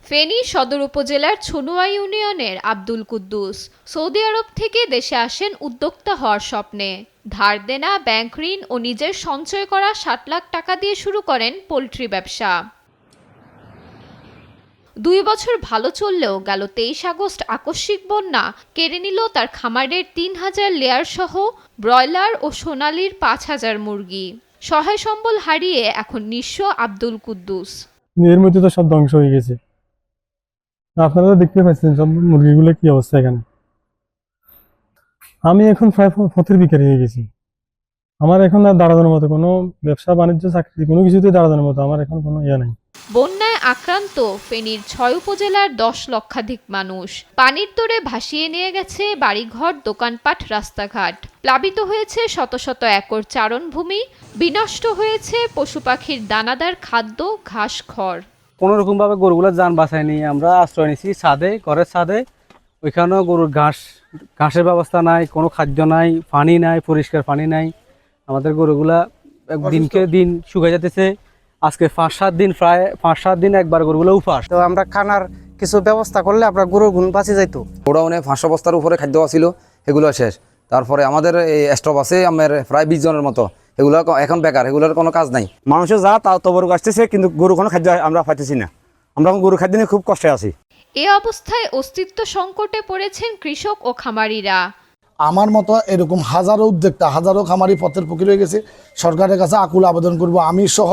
ফেনী সদর উপজেলার ছনুয়া ইউনিয়নের আব্দুল কুদ্দুস সৌদি আরব থেকে দেশে আসেন উদ্যোক্তা হওয়ার স্বপ্নে। ধার দেনা, ব্যাংক ঋণ ও নিজের সঞ্চয় করা ৬০ লাখ টাকা দিয়ে শুরু করেন পোল্ট্রি ব্যবসা। ২ বছর ভালো চললেও গেল ২৩ আগস্ট আকস্মিক বন্যা কেড়ে নিল তার খামারের ৩,০০০ লেয়ার সহ ব্রয়লার ও সোনালির ৫,০০০ মুরগি। সহায় সম্বল হারিয়ে এখন নিঃস্ব আব্দুল কুদ্দুস। এর মধ্যে তো সব ধ্বংস হয়ে গেছে। আপনারা দেখতে পাচ্ছেন সব মুরগিগুলো কি অবস্থা এখানে। আমি এখন প্রায় পথের ভিখারি হয়ে গেছি। আমার এখন আর দাঁড়ানোর মতো কোনো ব্যবসা বাণিজ্য চাকরি কোনো কিছুতে দাঁড়ানোর মতো আমার এখন কোনো ইয়ে নাই। বন্যায় আক্রান্ত ফেনীর ৬ উপজেলার ১০ লক্ষাধিক মানুষ। পানির তোড়ে ভাসিয়ে নিয়ে গেছে বাড়িঘর, দোকানপাট, রাস্তাঘাট। প্লাবিত হয়েছে শত শত একর চারণভূমি, বিনষ্ট হয়েছে পশু পাখির দানাদার খাদ্য, ঘাস, খড়। কোনো রকম ভাবে গরুগুলো যান বাঁচায়নি, আমরা আশ্রয় নিয়েছি ছাদে, ঘরের ছাদে। ওইখানেও গরুর ঘাসের ব্যবস্থা নাই, কোনো খাদ্য নাই, পানি নাই, পরিষ্কার পানি নাই। আমাদের গরুগুলা দিনকে দিন শুকিয়ে যেতেছে। আজকে ৫-৭ দিন, প্রায় ৫-৭ দিন একবার গরুগুলো উপাস। তো আমরা খানার কিছু ব্যবস্থা করলে আপনার গরুর গুণ বাঁচে যাইতো। গোডাউনে ৫০০ বস্তার উপরে খাদ্য ছিল, এগুলো শেষ। তারপরে আমাদের এই স্টপ আছে আমার প্রায় ২০ জনের মতো, এগুলো এখন বেকার, এগুলোর কোনো কাজ নাই। মানুষের যা তাও তবর আসতেছে, কিন্তু গরু কোনো খাদ্য আমরা পাইতেছি না। আমরা গরু খাদ্য নিয়ে খুব কষ্টে আছি। এ অবস্থায় অস্তিত্ব সংকটে পড়েছেন কৃষক ও খামারিরা। আমার মতো এরকম হাজারো উদ্যোক্তা, হাজারো খামারি পথের ফকির হয়ে গেছে। সরকারের কাছে আকুল আবেদন করব, আমি সহ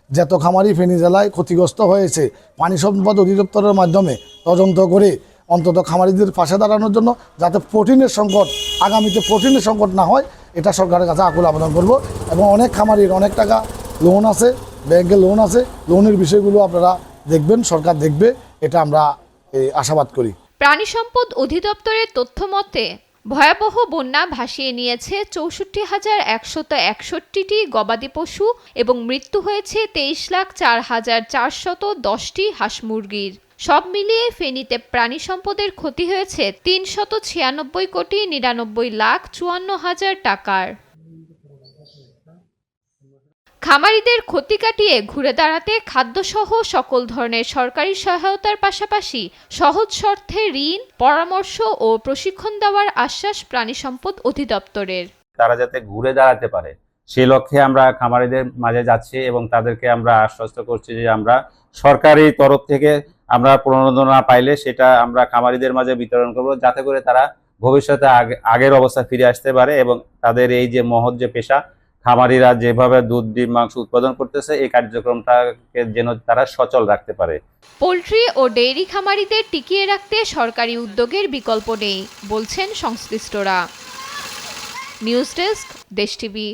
যত খামারি ফেনী জেলায় ক্ষতিগ্রস্ত হয়েছে, পানি সম্পদ অধিদপ্তরের মাধ্যমে তদন্ত করে অন্তত খামারিদের পাশে দাঁড়ানোর জন্য, যাতে প্রোটিনের সংকট আগামীতে প্রোটিনের সংকট না হয়, এটা সরকারের কাছে আকুল আবেদন করব। এবং অনেক খামারির অনেক টাকা লোন আছে, ব্যাংকে লোন আছে, লোনের বিষয়গুলো আপনারা দেখবেন, সরকার দেখবে, এটা আমরা আশাবাদ করি। প্রাণী সম্পদ অধিদপ্তরের তথ্য মতে ভয়াবহ বন্যা ভাসিয়ে নিয়েছে ৬৪,১৬১টি গবাদি পশু এবং মৃত্যু হয়েছে ২৩,০৪,৪১০টি হাঁস মুরগির। সব মিলিয়ে ফেনীতে প্রাণী সম্পদের ক্ষতি হয়েছে ৩৯৬,৯৯,৫৪,০০০ টাকার। খামারিদের ক্ষতি কাটিয়ে ঘুরে দাঁড়াতে খাদ্যসহ সকল ধরনের সরকারি সহায়তার পাশাপাশি সহজ শর্তে ঋণ, পরামর্শ ও প্রশিক্ষণ দেওয়ার আশ্বাস প্রাণী সম্পদ অধিদপ্তরের। তারা যাতে ঘুরে দাঁড়াতে পারে সেই লক্ষ্যে আমরা খামারিদের মাঝে যাচ্ছি এবং তাদেরকে আমরা আশ্বস্ত করছি যে আমরা সরকারি তরফ থেকে আমরা প্রণোদনা পাইলে সেটা আমরা খামারিদের মাঝে বিতরণ করব, যাতে করে তারা ভবিষ্যতে আগের অবস্থা ফিরে আসতে পারে এবং তাদের এই যে মহৎ যে পেশা, খামারিরা যেভাবে দুধ, ডিম, মাংস উৎপাদন করতেছে, এই কার্যক্রমটাকে যেন তারা সচল রাখতে পারে। পোল্ট্রি ও ডেইরি খামারিদের টিকিয়ে রাখতে সরকারি উদ্যোগের বিকল্প নেই বলছেন সংশ্লিষ্টরা। নিউজ ডেস্ক, দেশ টিভি।